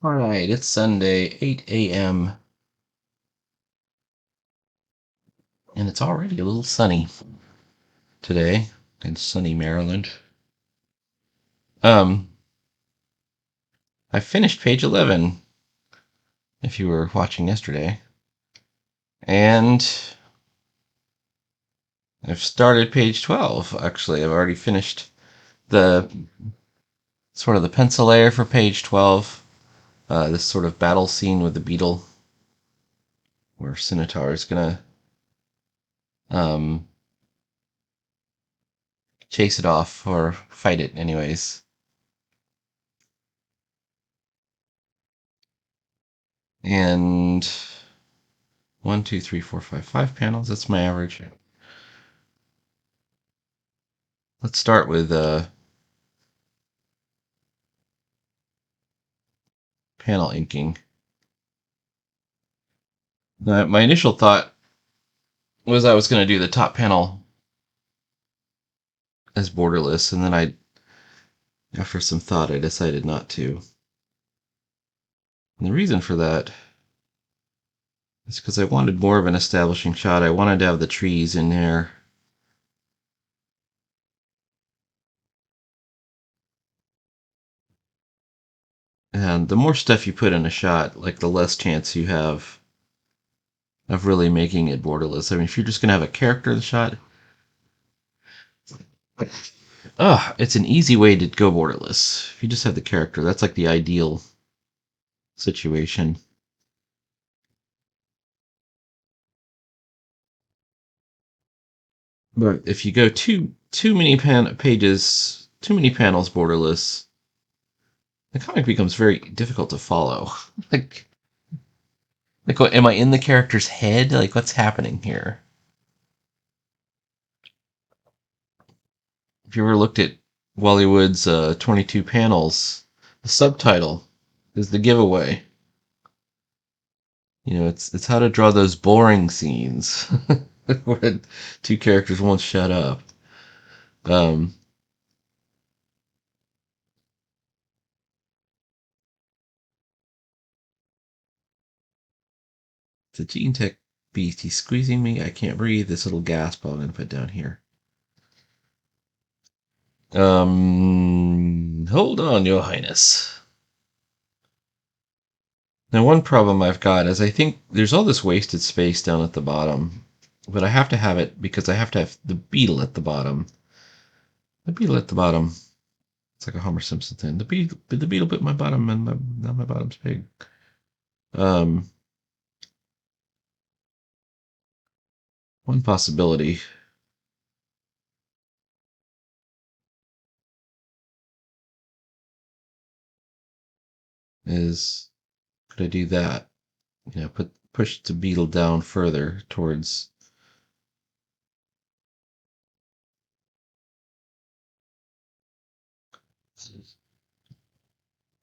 All right, it's Sunday, 8 a.m., and it's already a little sunny today in sunny Maryland. Um, I finished page 11, if you were watching yesterday, and I've started page 12. Actually, I've already finished the sort of the pencil layer for page 12. This sort of battle scene with the beetle, where Scimitar is gonna um, chase it off or fight it, anyways. And 1, 2, 3, 4, 5 panels. That's my average. Let's start with panel inking. My initial thought was I was going to do the top panel as borderless, and then after some thought, I decided not to. And the reason for that is because I wanted more of an establishing shot. I wanted to have the trees in there. And the more stuff you put in a shot, like the less chance you have of really making it borderless. I mean, if you're just going to have a character in the shot, it's an easy way to go borderless. If you just have the character, that's like the ideal situation. But if you go too many pages, too many panels borderless, the comic becomes very difficult to follow. like, what, am I in the character's head? Like, what's happening here? If you ever looked at Wallywood's 22 panels, the subtitle is the giveaway. You know, it's how to draw those boring scenes where two characters won't shut up. Um, the Gene Tech beast, he's squeezing me. I can't breathe. This little gasp I'm going to put down here. Hold on, Your Highness. Now, one problem I've got is I think there's all this wasted space down at the bottom, but I have to have it because I have to have the beetle at the bottom. The beetle at the bottom. It's like a Homer Simpson thing. The beetle bit my bottom, and now my bottom's big. Um, One possibility is could I do that? You know, push the beetle down further towards.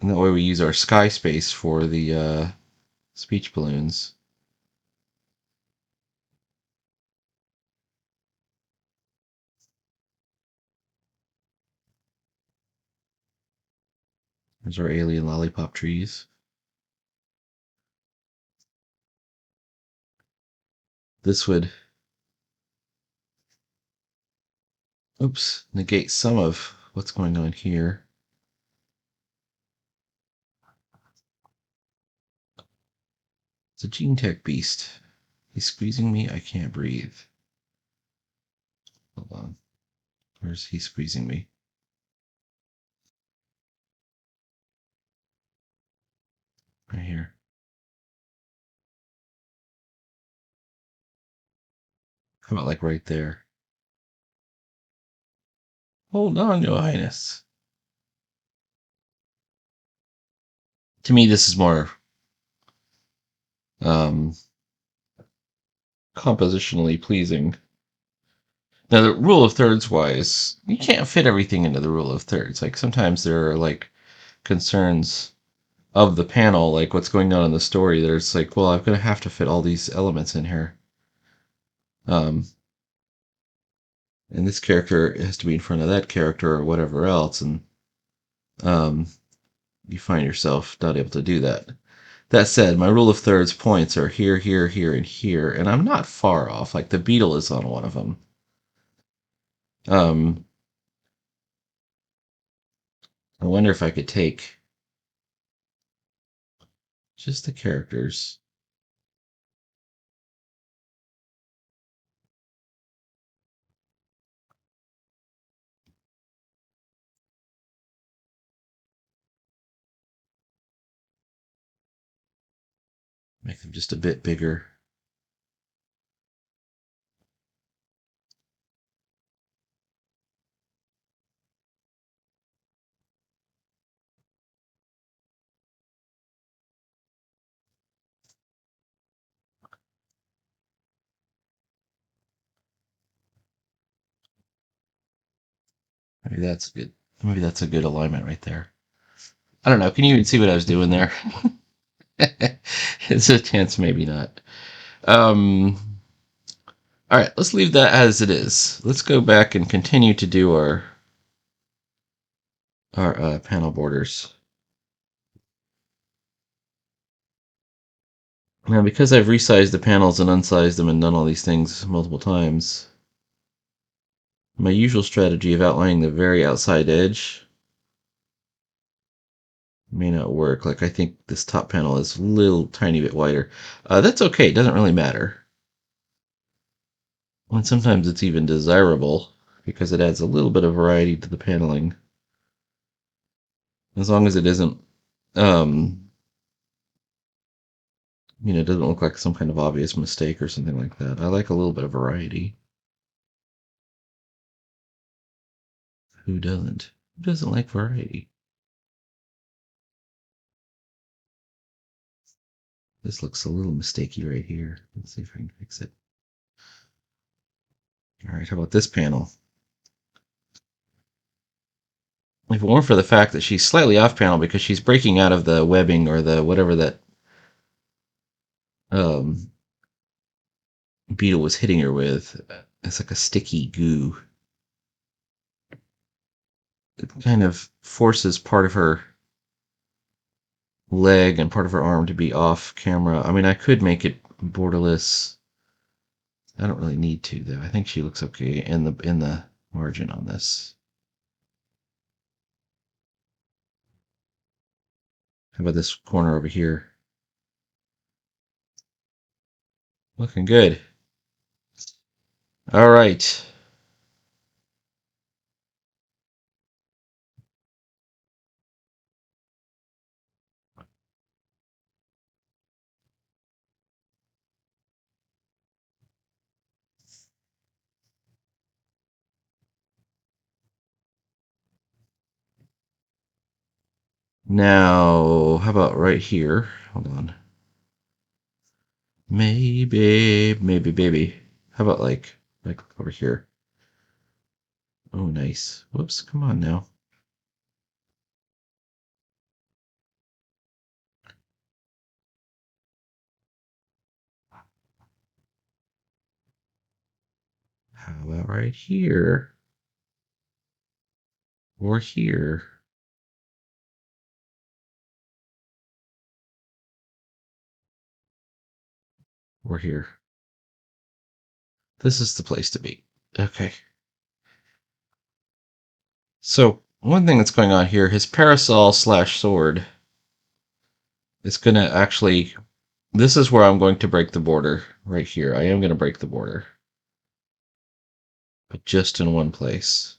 And that way we use our sky space for the speech balloons. There's our alien lollipop trees. This would, negate some of what's going on here. It's a Gene Tech beast. He's squeezing me. I can't breathe. Hold on. Where's he squeezing me? Right here. How about like right there? Hold on, Your Highness. To me, this is more um, compositionally pleasing. Now, the rule of thirds wise, you can't fit everything into the rule of thirds. Like sometimes there are like concerns of the panel, like what's going on in the story. There's like, well, I'm going to have to fit all these elements in here. Um, and this character has to be in front of that character or whatever else. And um, you find yourself not able to do that. That said, my rule of thirds points are here, here, here, and here, and I'm not far off. Like the beetle is on one of them. Um, I wonder if I could take just the characters. Make them just a bit bigger. Maybe that's good. Maybe that's a good alignment right there. I don't know. Can you even see what I was doing there? It's a chance, maybe not. All right, let's leave that as it is. Let's go back and continue to do our panel borders. Now, because I've resized the panels and unsized them and done all these things multiple times, my usual strategy of outlining the very outside edge may not work. Like, I think this top panel is a little tiny bit wider. That's okay. It doesn't really matter. And sometimes it's even desirable because it adds a little bit of variety to the paneling. As long as it isn't, it doesn't look like some kind of obvious mistake or something like that. I like a little bit of variety. Who doesn't? Who doesn't like variety? This looks a little mistakey right here. Let's see if I can fix it. All right, how about this panel? If it weren't for the fact that she's slightly off panel because she's breaking out of the webbing or the whatever that um, beetle was hitting her with, it's like a sticky goo. It kind of forces part of her leg and part of her arm to be off camera. I mean, I could make it borderless. I don't really need to though. I think she looks okay in the margin on this. How about this corner over here? Looking good. All right. Now, how about right here? Hold on. Maybe, baby. How about like over here? Oh, nice. Whoops, come on now. How about right here? Or here? Or here? This is the place to be. Okay. So, one thing that's going on here, his parasol slash sword is going to actually... This is where I'm going to break the border. Right here. I am going to break the border. But just in one place.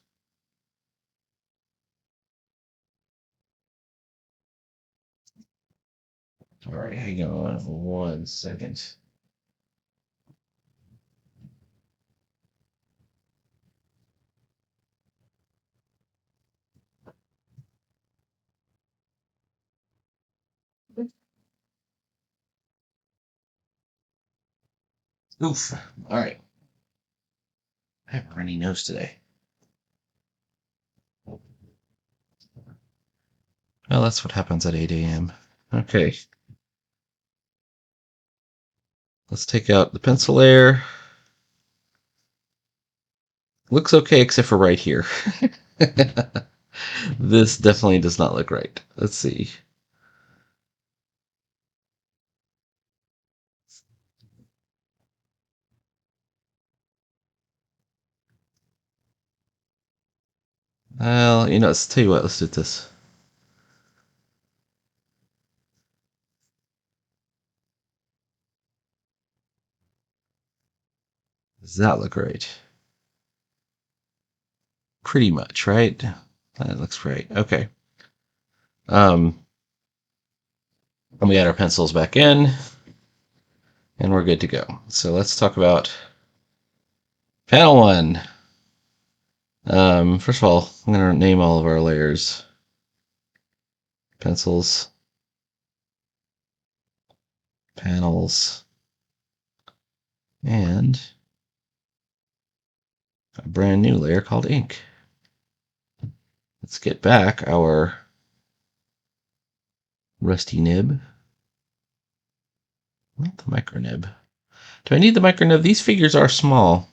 All right, hang on 1 second. Oof. All right. I have a runny nose today. Well, that's what happens at 8 a.m. Okay. Let's take out the pencil layer. Looks okay except for right here. This definitely does not look right. Let's see. Well, let's tell you what, let's do this. Does that look right? Pretty much, right? That looks right. Okay. Um, and we got our pencils back in, and we're good to go. So let's talk about panel one. First of all, I'm going to name all of our layers. Pencils, panels, and a brand new layer called ink. Let's get back our rusty nib. Not the micro nib. Do I need the micro nib? These figures are small.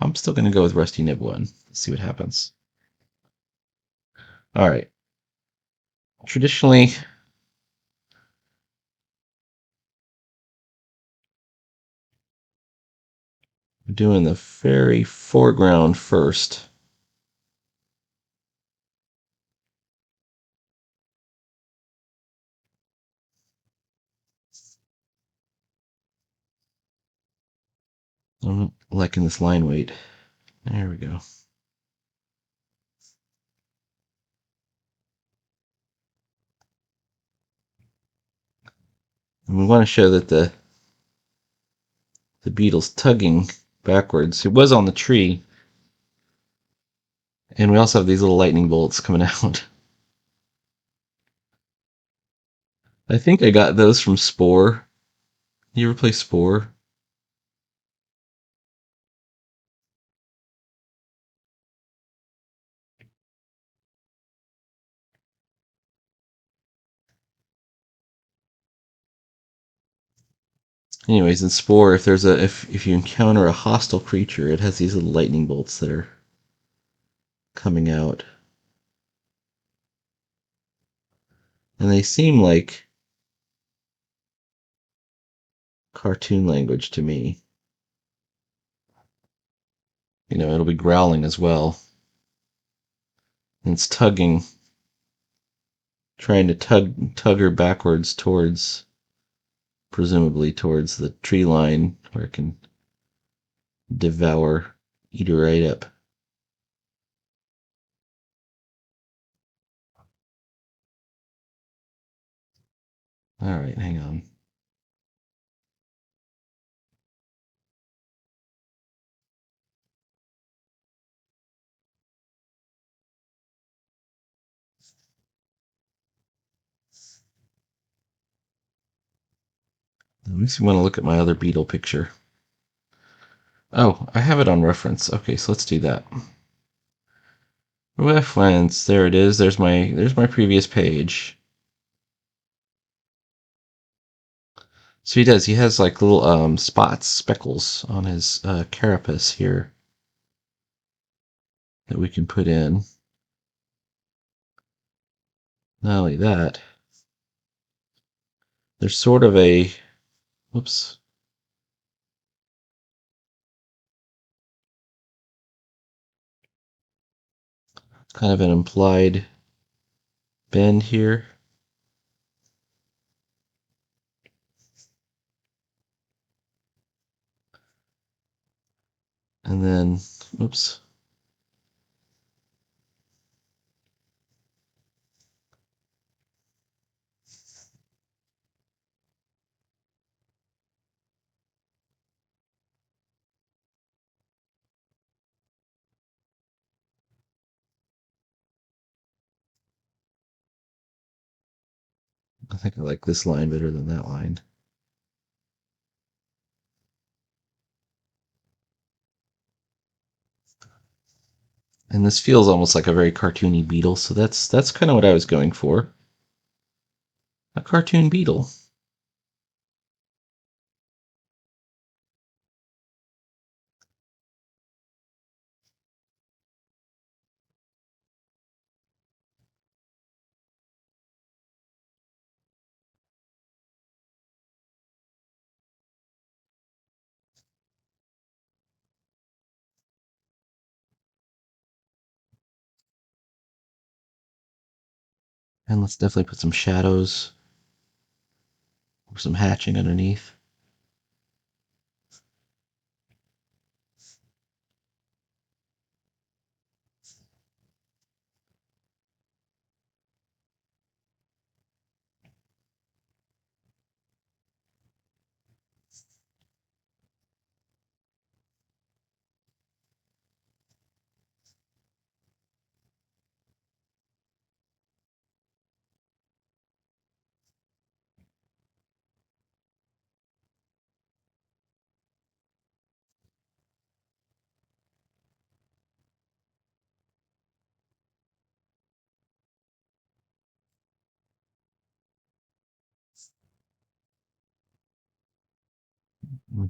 I'm still going to go with rusty nib one. Let's see what happens. All right. Traditionally, we're doing the very foreground first. I'm liking this line weight. There we go. And we want to show that the beetle's tugging backwards. It was on the tree. And we also have these little lightning bolts coming out. I think I got those from Spore. You ever play Spore? Anyways, in Spore, if you encounter a hostile creature, it has these little lightning bolts that are coming out. And they seem like cartoon language to me. It'll be growling as well. And it's tugging, trying to tug her backwards towards, presumably towards the tree line where it can devour, eat her right up. All right, hang on. Let me see. Want to look at my other beetle picture. Oh, I have it on reference. Okay, so let's do that. Reference. There it is. There's my previous page. So he does. He has like little spots, speckles on his carapace here that we can put in. Not only that, there's sort of a, whoops, kind of an implied bend here. And then, oops. I think I like this line better than that line. And this feels almost like a very cartoony beetle, so that's kind of what I was going for. A cartoon beetle. And let's definitely put some shadows or some hatching underneath.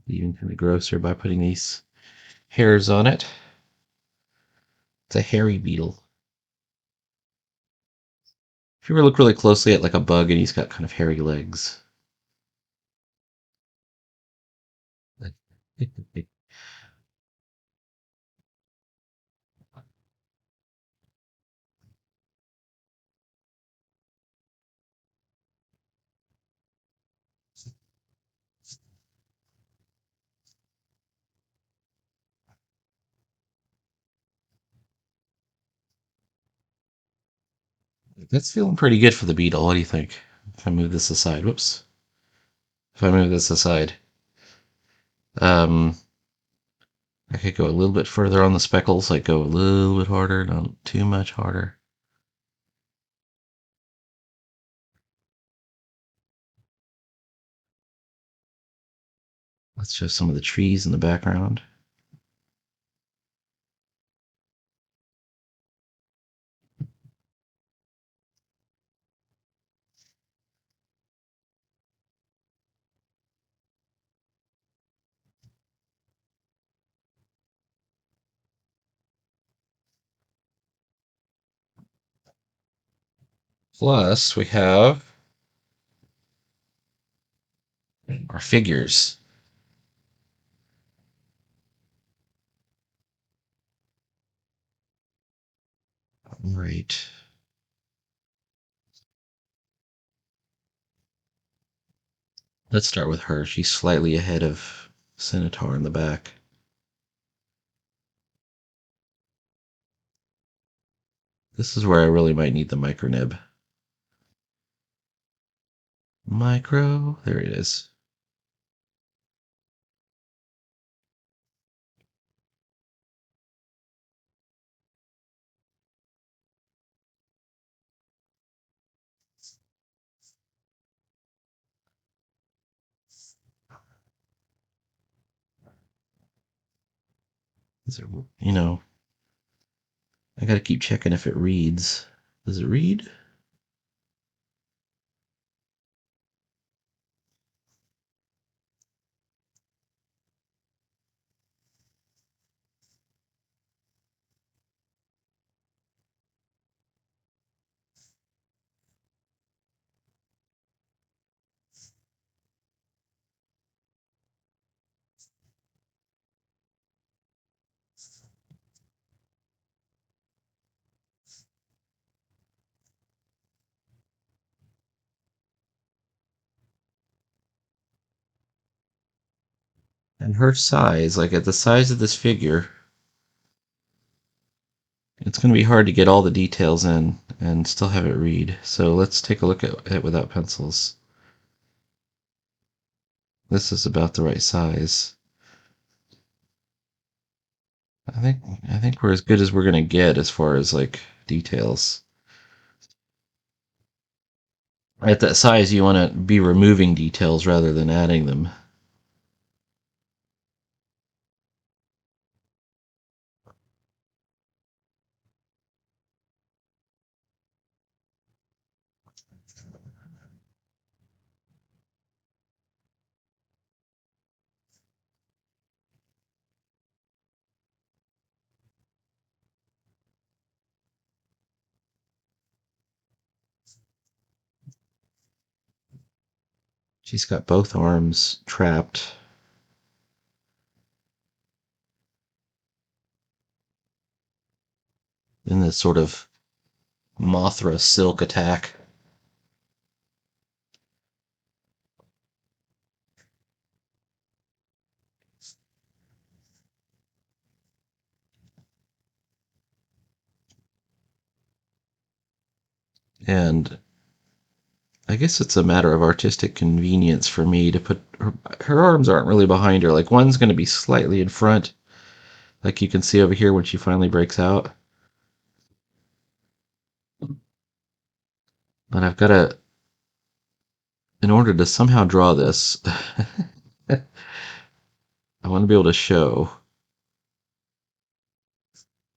Even kind of grosser by putting these hairs on it. It's a hairy beetle. If you ever look really closely at like a bug and he's got kind of hairy legs. That's feeling pretty good for the beetle. What do you think? If I move this aside, whoops. If I move this aside, um, I could go a little bit further on the speckles, like go a little bit harder, not too much harder. Let's show some of the trees in the background. Plus, we have our figures. Right. Let's start with her. She's slightly ahead of Centaur in the back. This is where I really might need the micro nib. Micro, there it is. Is it, you know, I gotta keep checking if it reads. Does it read? And her size, like at the size of this figure, it's going to be hard to get all the details in and still have it read. So let's take a look at it without pencils. This is about the right size. I think we're as good as we're going to get as far as like details. At that size, you want to be removing details rather than adding them. She's got both arms trapped in this sort of Mothra silk attack. And I guess it's a matter of artistic convenience for me to put her arms aren't really behind her. Like one's going to be slightly in front, like you can see over here when she finally breaks out. But I've got to, in order to somehow draw this, I want to be able to show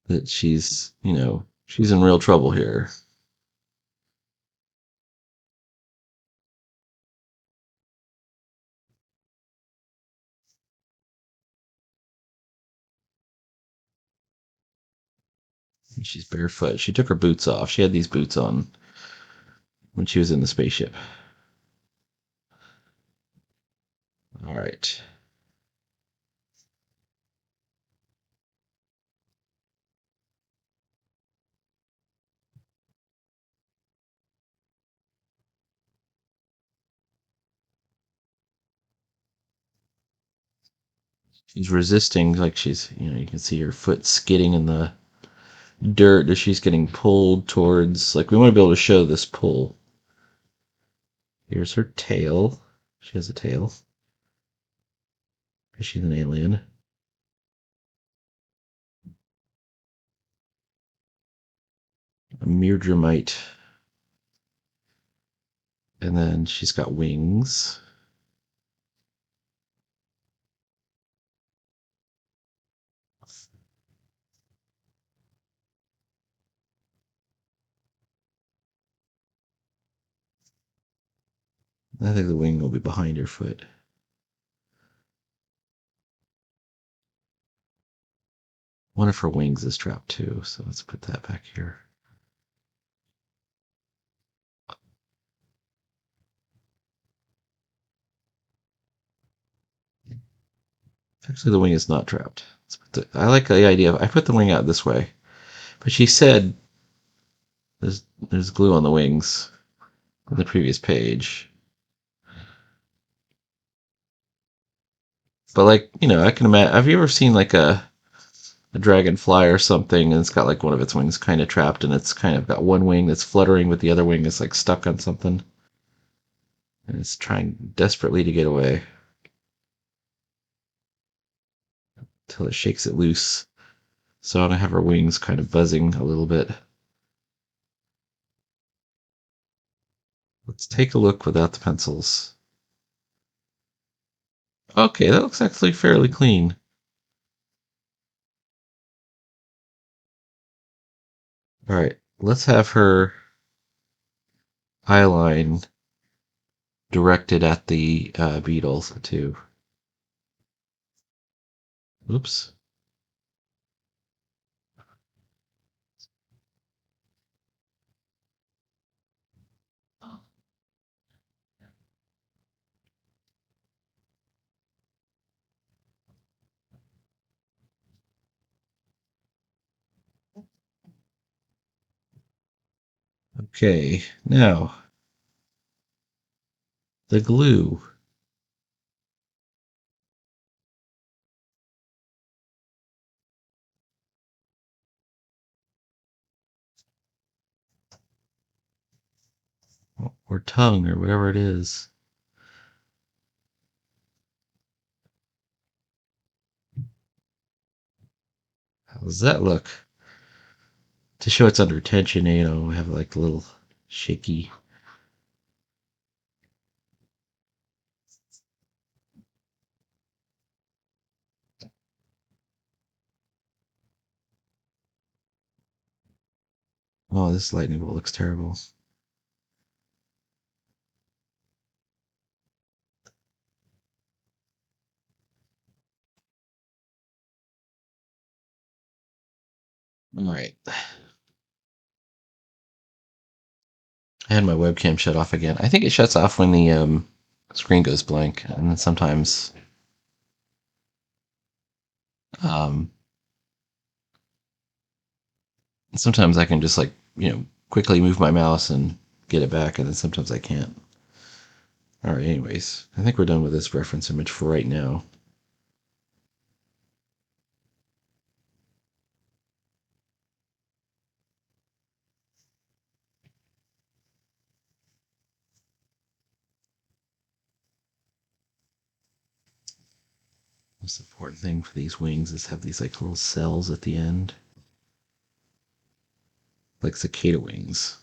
that she's, she's in real trouble here. She's barefoot. She took her boots off. She had these boots on when she was in the spaceship. All right. She's resisting, like you can see her foot skidding in the dirt as she's getting pulled towards, like, we want to be able to show this pull. Here's her tail. She has a tail. She's an alien. A Murdramite. And then she's got wings. I think the wing will be behind her foot. One of her wings is trapped too, so let's put that back here. Actually, the wing is not trapped. I like the idea of, I put the wing out this way, but she said there's glue on the wings on the previous page. But like, I can imagine. Have you ever seen like a dragonfly or something, and it's got like one of its wings kind of trapped, and it's kind of got one wing that's fluttering, but the other wing is like stuck on something, and it's trying desperately to get away until it shakes it loose. So I'm gonna have her wings kind of buzzing a little bit. Let's take a look without the pencils. Okay, that looks actually fairly clean. All right, let's have her eyeline directed at the beetles too. Oops. Okay, now the glue. Or tongue or whatever it is. How does that look? To show it's under tension, we have like a little shaky. Oh, this lightning bolt looks terrible. All right. I had my webcam shut off again. I think it shuts off when the screen goes blank, and then um, sometimes I can just like quickly move my mouse and get it back, and then sometimes I can't. All right. Anyways, I think we're done with this reference image for right now. Most important thing for these wings is have these like little cells at the end, like cicada wings.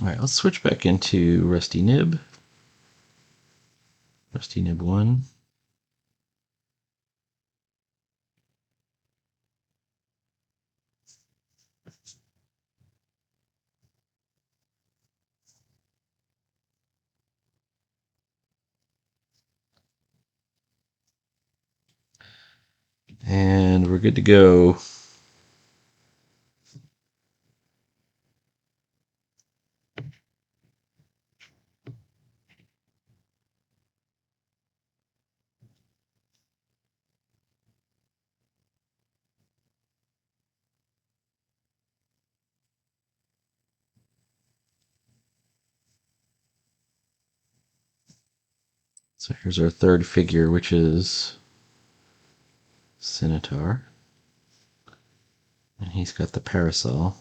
All right, let's switch back into Rusty Nib. Rusty Nib 1. And we're good to go. So here's our third figure, which is Scimitar. And he's got the parasol.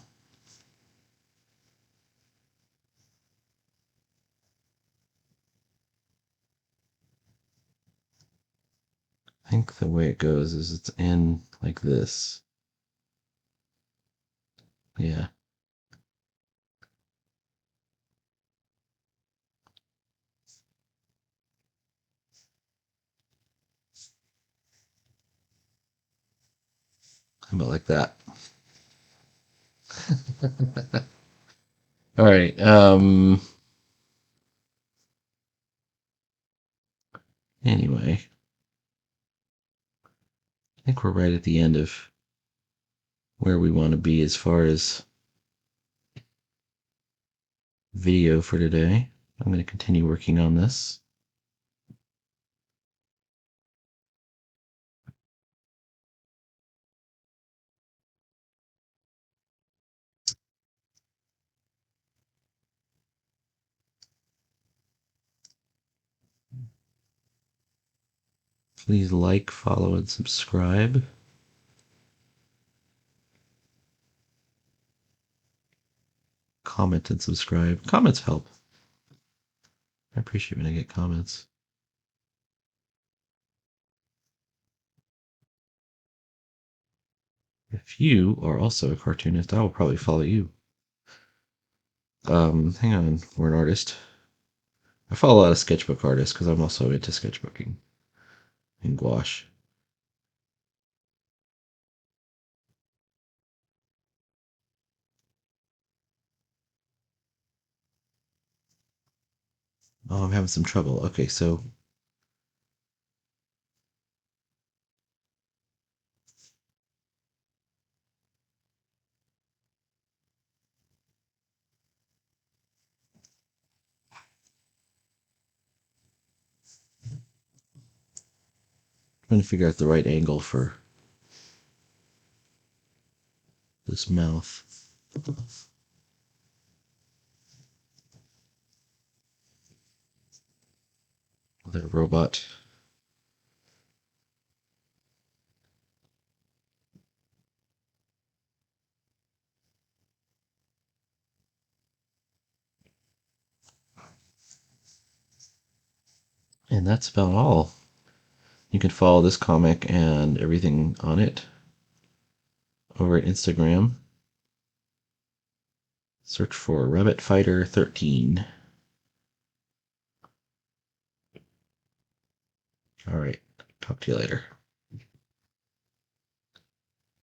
I think the way it goes is it's in like this. Yeah. How about like that? All right. Anyway, I think we're right at the end of where we want to be as far as video for today. I'm going to continue working on this. Please like, follow, and subscribe. Comment and subscribe. Comments help. I appreciate when I get comments. If you are also a cartoonist, I will probably follow you. Hang on, we're an artist. I follow a lot of sketchbook artists because I'm also into sketchbooking and gouache. Oh, I'm having some trouble. Okay, so I'm trying to figure out the right angle for this mouth. The robot. And that's about all. You can follow this comic and everything on it over at Instagram. Search for Rabbit Fighter 13. All right. Talk to you later.